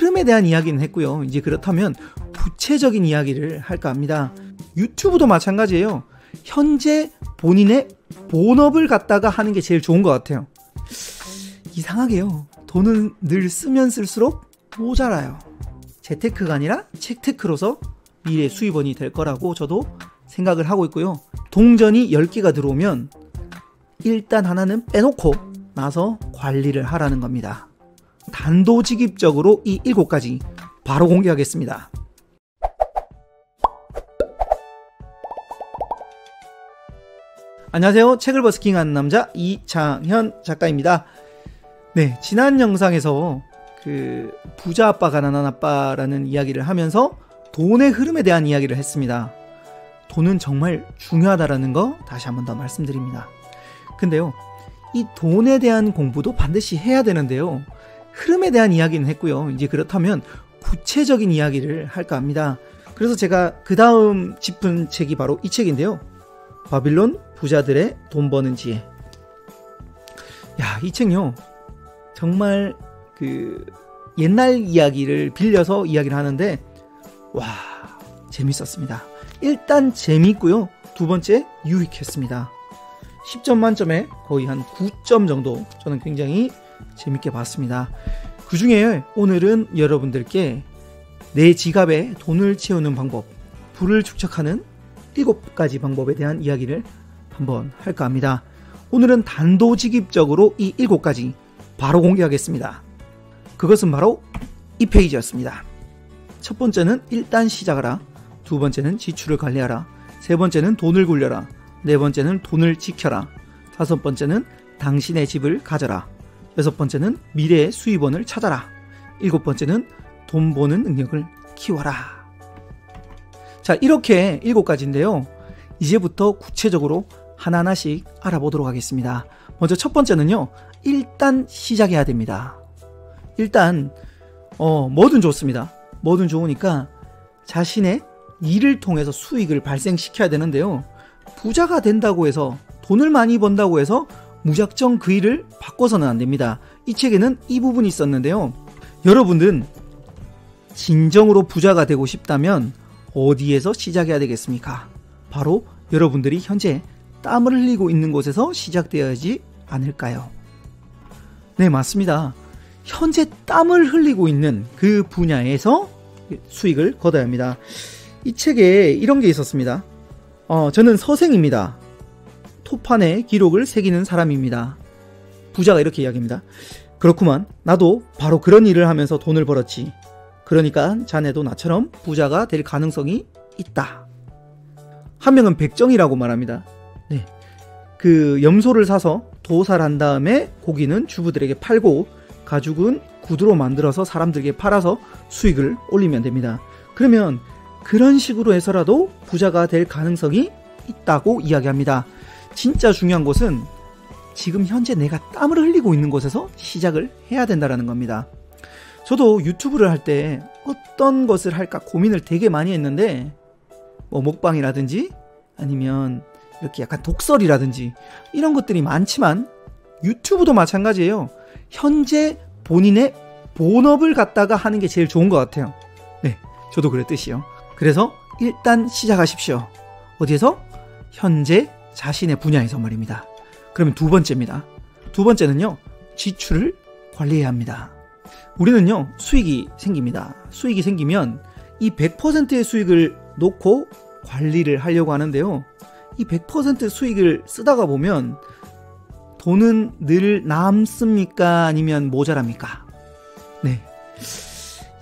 흐름에 대한 이야기는 했고요. 이제 그렇다면 구체적인 이야기를 할까 합니다. 유튜브도 마찬가지예요. 현재 본인의 본업을 갖다가 하는 게 제일 좋은 것 같아요. 이상하게요. 돈은 늘 쓰면 쓸수록 모자라요. 재테크가 아니라 책테크로서 미래 수입원이 될 거라고 저도 생각을 하고 있고요. 동전이 10개가 들어오면 일단 하나는 빼놓고 나서 관리를 하라는 겁니다. 단도직입적으로 이 7가지 바로 공개하겠습니다. 안녕하세요. 책을 버스킹하는 남자 이창현 작가입니다. 네, 지난 영상에서 부자 아빠 가난한 아빠라는 이야기를 하면서 돈의 흐름에 대한 이야기를 했습니다. 돈은 정말 중요하다라는 거 다시 한 번 더 말씀드립니다. 근데요, 이 돈에 대한 공부도 반드시 해야 되는데요, 흐름에 대한 이야기는 했고요. 이제 그렇다면 구체적인 이야기를 할까 합니다. 그래서 제가 그 다음 짚은 책이 바로 이 책인데요. 바빌론 부자들의 돈 버는 지혜. 야, 이 책요, 정말 옛날 이야기를 빌려서 이야기를 하는데 와, 재밌었습니다. 일단 재미있고요. 두 번째 유익했습니다. 10점 만점에 거의 한 9점 정도 저는 굉장히 재밌게 봤습니다. 그 중에 오늘은 여러분들께 내 지갑에 돈을 채우는 방법, 부를 축적하는 7가지 방법에 대한 이야기를 한번 할까 합니다. 오늘은 단도직입적으로 이 7가지 바로 공개하겠습니다. 그것은 바로 이 페이지였습니다. 첫 번째는 일단 시작하라. 두 번째는 지출을 관리하라. 세 번째는 돈을 굴려라. 네 번째는 돈을 지켜라. 다섯 번째는 당신의 집을 가져라. 여섯 번째는 미래의 수입원을 찾아라. 일곱 번째는 돈 버는 능력을 키워라. 자, 이렇게 7가지인데요. 이제부터 구체적으로 하나하나씩 알아보도록 하겠습니다. 먼저 첫 번째는요, 일단 시작해야 됩니다. 일단 뭐든 좋습니다. 뭐든 좋으니까 자신의 일을 통해서 수익을 발생시켜야 되는데요, 부자가 된다고 해서, 돈을 많이 번다고 해서 무작정 그 일을 바꿔서는 안 됩니다. 이 책에는 이 부분이 있었는데요, 여러분들은 진정으로 부자가 되고 싶다면 어디에서 시작해야 되겠습니까? 바로 여러분들이 현재 땀을 흘리고 있는 곳에서 시작되어야지 않을까요? 네, 맞습니다. 현재 땀을 흘리고 있는 그 분야에서 수익을 거둬야 합니다. 이 책에 이런 게 있었습니다. 저는 서생입니다. 토판에 기록을 새기는 사람입니다. 부자가 이렇게 이야기합니다. 그렇구만, 나도 바로 그런 일을 하면서 돈을 벌었지. 그러니까 자네도 나처럼 부자가 될 가능성이 있다. 한 명은 백정이라고 말합니다. 네, 그 염소를 사서 도살을 한 다음에 고기는 주부들에게 팔고 가죽은 구두로 만들어서 사람들에게 팔아서 수익을 올리면 됩니다. 그러면 그런 식으로 해서라도 부자가 될 가능성이 있다고 이야기합니다. 진짜 중요한 것은 지금 현재 내가 땀을 흘리고 있는 곳에서 시작을 해야 된다는 겁니다. 저도 유튜브를 할 때 어떤 것을 할까 고민을 되게 많이 했는데, 먹방이라든지 아니면 이렇게 약간 독설이라든지 이런 것들이 많지만 유튜브도 마찬가지예요. 현재 본인의 본업을 갖다가 하는 게 제일 좋은 것 같아요. 네, 저도 그랬듯이요. 그래서 일단 시작하십시오. 어디에서? 현재 자신의 분야에서 말입니다. 그러면 두 번째입니다. 두 번째는요, 지출을 관리해야 합니다. 우리는요, 수익이 생깁니다. 수익이 생기면 이 100%의 수익을 놓고 관리를 하려고 하는데요, 이 100% 수익을 쓰다가 보면 돈은 늘 남습니까? 아니면 모자랍니까? 네,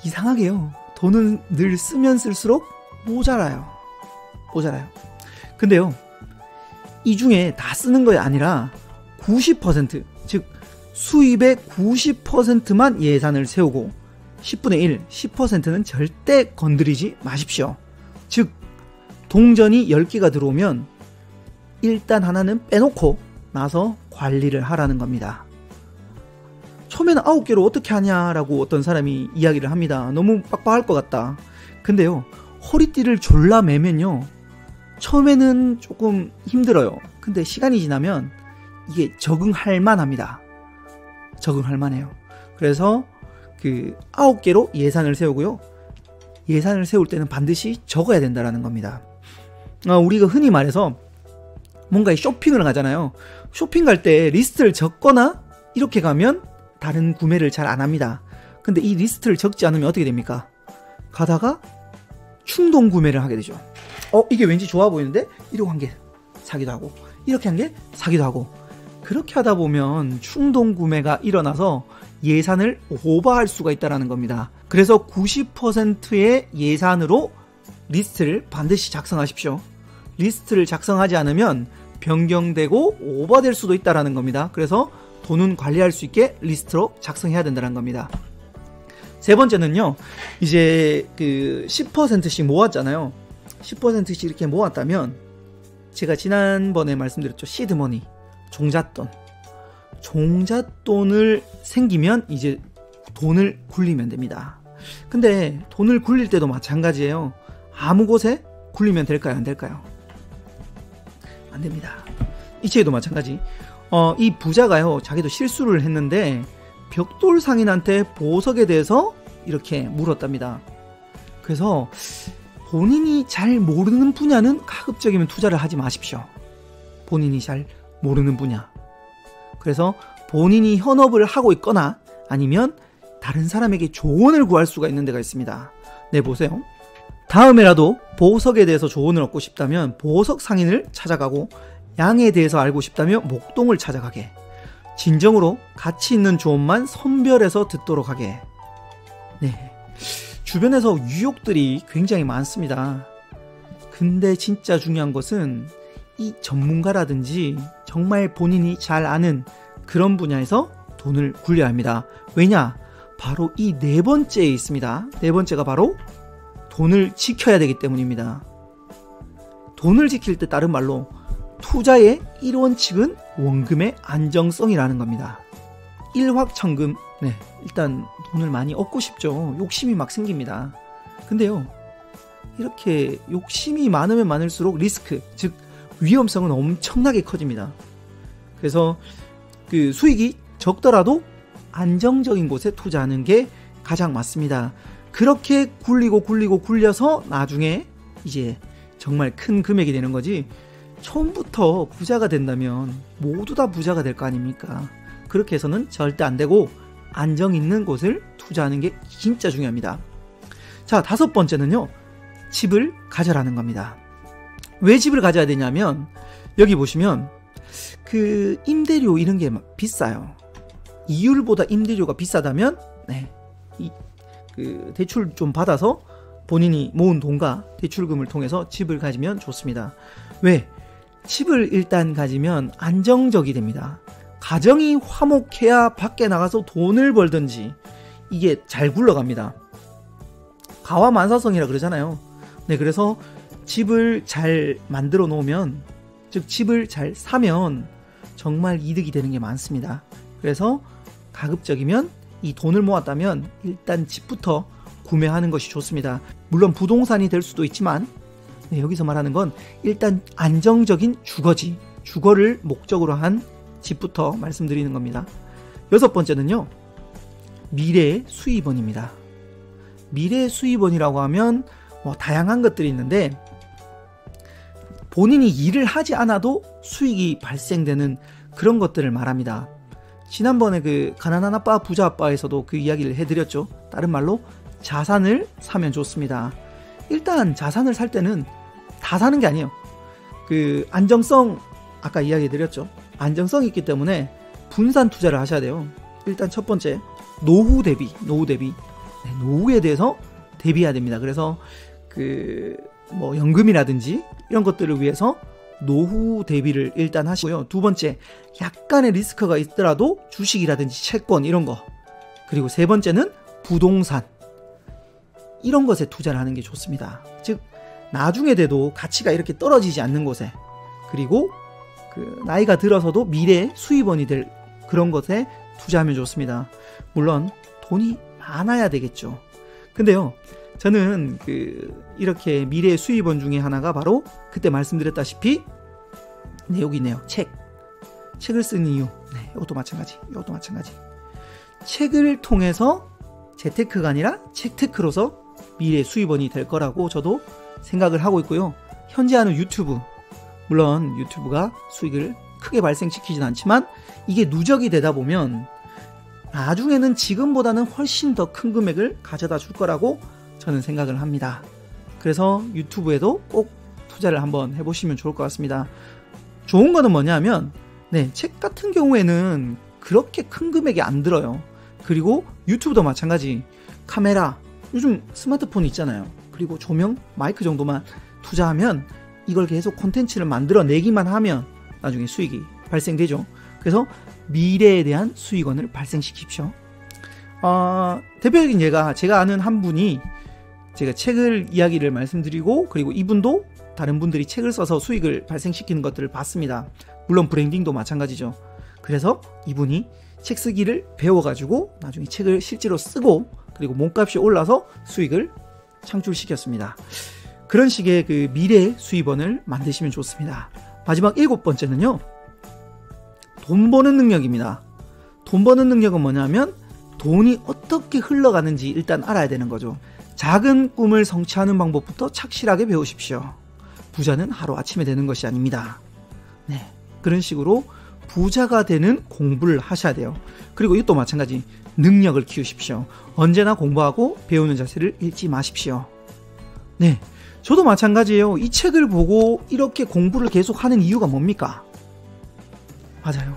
이상하게요, 돈은 늘 쓰면 쓸수록 모자라요. 근데요, 이 중에 다 쓰는 게 아니라 90%, 즉 수입의 90%만 예산을 세우고 10분의 1, 10%는 절대 건드리지 마십시오. 즉 동전이 10개가 들어오면 일단 하나는 빼놓고 나서 관리를 하라는 겁니다. 처음에는 9개로 어떻게 하냐라고 어떤 사람이 이야기를 합니다. 너무 빡빡할 것 같다. 근데요, 허리띠를 졸라 매면요, 처음에는 조금 힘들어요. 근데 시간이 지나면 이게 적응할 만합니다. 적응할 만해요. 그래서 그 9개로 예산을 세우고요. 예산을 세울 때는 반드시 적어야 된다라는 겁니다. 우리가 흔히 말해서 뭔가 쇼핑을 가잖아요. 쇼핑 갈 때 리스트를 적거나 이렇게 가면 다른 구매를 잘 안 합니다. 근데 이 리스트를 적지 않으면 어떻게 됩니까? 가다가 충동 구매를 하게 되죠. 이게 왠지 좋아 보이는데 이러고 한 개 사기도 하고 이렇게 한 개 사기도 하고, 그렇게 하다 보면 충동 구매가 일어나서 예산을 오버할 수가 있다는 겁니다. 그래서 90%의 예산으로 리스트를 반드시 작성하십시오. 리스트를 작성하지 않으면 변경되고 오버될 수도 있다는 겁니다. 그래서 돈은 관리할 수 있게 리스트로 작성해야 된다는 겁니다. 세 번째는요, 이제 그 10%씩 모았잖아요. 10%씩 이렇게 모았다면, 제가 지난번에 말씀드렸죠. 시드머니, 종잣돈을 생기면 이제 돈을 굴리면 됩니다. 근데 돈을 굴릴 때도 마찬가지예요. 아무 곳에 굴리면 될까요? 안 될까요? 안 됩니다. 이체에도 마찬가지. 이 부자가요, 자기도 실수를 했는데 벽돌 상인한테 보석에 대해서 이렇게 물었답니다. 그래서 본인이 잘 모르는 분야는 가급적이면 투자를 하지 마십시오. 본인이 잘 모르는 분야. 그래서 본인이 현업을 하고 있거나 아니면 다른 사람에게 조언을 구할 수가 있는 데가 있습니다. 네, 보세요. 다음에라도 보석에 대해서 조언을 얻고 싶다면 보석 상인을 찾아가고, 양에 대해서 알고 싶다면 목동을 찾아가게, 진정으로 가치 있는 조언만 선별해서 듣도록 하게. 네, 주변에서 유혹들이 굉장히 많습니다. 근데 진짜 중요한 것은 이 전문가라든지 정말 본인이 잘 아는 그런 분야에서 돈을 굴려야 합니다. 왜냐? 바로 이 네 번째에 있습니다. 네 번째가 바로 돈을 지켜야 되기 때문입니다. 돈을 지킬 때 다른 말로 투자의 1원칙은 원금의 안정성이라는 겁니다. 일확천금. 네, 일단 돈을 많이 얻고 싶죠. 욕심이 막 생깁니다. 근데요, 이렇게 욕심이 많으면 많을수록 리스크, 즉 위험성은 엄청나게 커집니다. 그래서 그 수익이 적더라도 안정적인 곳에 투자하는 게 가장 맞습니다. 그렇게 굴려서 나중에 이제 정말 큰 금액이 되는 거지, 처음부터 부자가 된다면 모두 다 부자가 될 거 아닙니까? 그렇게 해서는 절대 안 되고 안정 있는 곳을 투자하는 게 진짜 중요합니다. 자, 다섯 번째는요, 집을 가져라는 겁니다. 왜 집을 가져야 되냐면, 여기 보시면 그 임대료 이런 게 비싸요. 이율보다 임대료가 비싸다면, 네, 그 대출 좀 받아서 본인이 모은 돈과 대출금을 통해서 집을 가지면 좋습니다. 왜? 집을 일단 가지면 안정적이 됩니다. 가정이 화목해야 밖에 나가서 돈을 벌든지 이게 잘 굴러갑니다. 가와만사성이라 그러잖아요. 네, 그래서 집을 잘 만들어 놓으면, 즉 집을 잘 사면 정말 이득이 되는 게 많습니다. 그래서 가급적이면 이 돈을 모았다면 일단 집부터 구매하는 것이 좋습니다. 물론 부동산이 될 수도 있지만, 네, 여기서 말하는 건 일단 안정적인 주거지, 주거를 목적으로 한 집부터 말씀드리는 겁니다. 여섯 번째는요, 미래의 수입원입니다. 미래의 수입원이라고 하면 다양한 것들이 있는데, 본인이 일을 하지 않아도 수익이 발생되는 그런 것들을 말합니다. 지난번에 그 가난한 아빠 부자 아빠에서도 그 이야기를 해드렸죠. 다른 말로 자산을 사면 좋습니다. 일단 자산을 살 때는 다 사는 게 아니에요. 그 안정성, 아까 이야기해드렸죠. 안정성이 있기 때문에 분산 투자를 하셔야 돼요. 일단 첫 번째, 노후 대비. 네, 노후에 대해서 대비해야 됩니다. 그래서 그 연금이라든지 이런 것들을 위해서 노후 대비를 일단 하시고요. 두 번째, 약간의 리스크가 있더라도 주식이라든지 채권 이런 거. 그리고 세 번째는 부동산. 이런 것에 투자를 하는 게 좋습니다. 즉 나중에 돼도 가치가 이렇게 떨어지지 않는 곳에, 그리고 그 나이가 들어서도 미래의 수입원이 될 그런 것에 투자하면 좋습니다. 물론 돈이 많아야 되겠죠. 근데요, 저는 이렇게 미래의 수입원 중에 하나가 바로 그때 말씀드렸다시피, 네, 여기 있네요. 책을 쓰는 이유. 네, 이것도 마찬가지. 책을 통해서 재테크가 아니라 책테크로서 미래 수입원이 될 거라고 저도 생각을 하고 있고요. 현재 하는 유튜브, 물론 유튜브가 수익을 크게 발생시키진 않지만 이게 누적이 되다 보면 나중에는 지금보다는 훨씬 더 큰 금액을 가져다 줄 거라고 저는 생각을 합니다. 그래서 유튜브에도 꼭 투자를 한번 해보시면 좋을 것 같습니다. 좋은 거는 뭐냐면 책 같은 경우에는 그렇게 큰 금액이 안 들어요. 그리고 유튜브도 마찬가지. 카메라, 요즘 스마트폰 있잖아요. 그리고 조명, 마이크 정도만 투자하면 이걸 계속 콘텐츠를 만들어내기만 하면 나중에 수익이 발생되죠. 그래서 미래에 대한 수익원을 발생시키십시오. 대표적인 예가 제가 아는 한 분이 제가 책을 이야기를 말씀드리고 그리고 이분도 다른 분들이 책을 써서 수익을 발생시키는 것들을 봤습니다. 물론 브랜딩도 마찬가지죠. 그래서 이분이 책 쓰기를 배워가지고 나중에 책을 실제로 쓰고 그리고 몸값이 올라서 수익을 창출시켰습니다. 그런 식의 그 미래 수입원을 만드시면 좋습니다. 마지막 7번째는요. 돈 버는 능력입니다. 돈 버는 능력은 뭐냐면 돈이 어떻게 흘러가는지 일단 알아야 되는 거죠. 작은 꿈을 성취하는 방법부터 착실하게 배우십시오. 부자는 하루아침에 되는 것이 아닙니다. 그런 식으로 부자가 되는 공부를 하셔야 돼요. 그리고 이것도 마찬가지. 능력을 키우십시오. 언제나 공부하고 배우는 자세를 잃지 마십시오. 저도 마찬가지예요. 이 책을 보고 이렇게 공부를 계속 하는 이유가 뭡니까? 맞아요.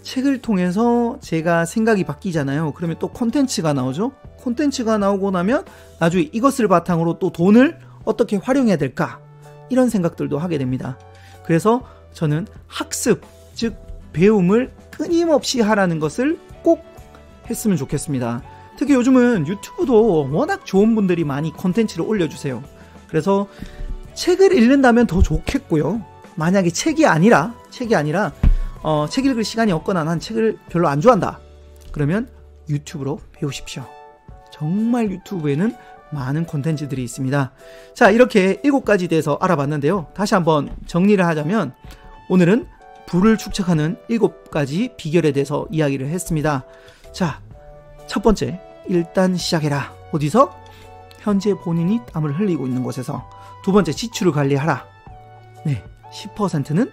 책을 통해서 제가 생각이 바뀌잖아요. 그러면 또 콘텐츠가 나오죠. 콘텐츠가 나오고 나면 나중에 이것을 바탕으로 또 돈을 어떻게 활용해야 될까? 이런 생각들도 하게 됩니다. 그래서 저는 학습, 즉 배움을 끊임없이 하라는 것을 꼭 했으면 좋겠습니다. 특히 요즘은 유튜브도 워낙 좋은 분들이 많이 콘텐츠를 올려주세요. 그래서 책을 읽는다면 더 좋겠고요. 만약에 책이 아니라 책 읽을 시간이 없거나 난 책을 별로 안 좋아한다. 그러면 유튜브로 배우십시오. 정말 유튜브에는 많은 콘텐츠들이 있습니다. 자, 이렇게 7가지 대해서 알아봤는데요. 다시 한번 정리를 하자면 오늘은 부를 축적하는 7가지 비결에 대해서 이야기를 했습니다. 자, 첫 번째, 일단 시작해라. 어디서? 현재 본인이 땀을 흘리고 있는 곳에서. 두 번째, 지출을 관리하라. 10%는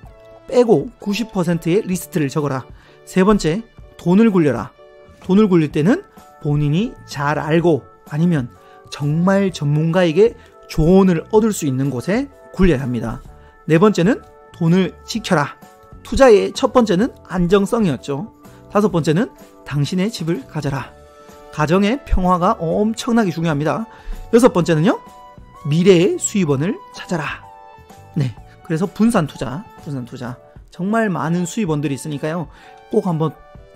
빼고 90%의 리스트를 적어라. 세 번째, 돈을 굴려라. 돈을 굴릴 때는 본인이 잘 알고 아니면 정말 전문가에게 조언을 얻을 수 있는 곳에 굴려야 합니다. 네 번째는 돈을 지켜라. 투자의 첫 번째는 안정성이었죠. 다섯 번째는 당신의 집을 가져라. 가정의 평화가 엄청나게 중요합니다. 여섯 번째는요, 미래의 수입원을 찾아라. 그래서 분산 투자. 정말 많은 수입원들이 있으니까요. 꼭 한번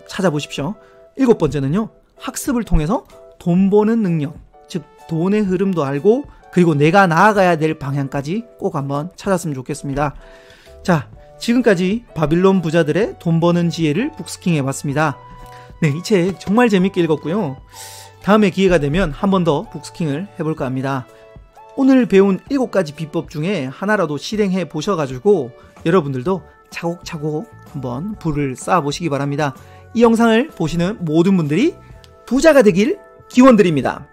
찾아보십시오. 일곱 번째는요, 학습을 통해서 돈 버는 능력, 즉 돈의 흐름도 알고 그리고 내가 나아가야 될 방향까지 꼭 한번 찾았으면 좋겠습니다. 자, 지금까지 바빌론 부자들의 돈 버는 지혜를 북스킹 해봤습니다. 이 책 정말 재밌게 읽었고요. 다음에 기회가 되면 한 번 더 북스킹을 해볼까 합니다. 오늘 배운 7가지 비법 중에 하나라도 실행해 보셔가지고 여러분들도 차곡차곡 한번 부를 쌓아보시기 바랍니다. 이 영상을 보시는 모든 분들이 부자가 되길 기원드립니다.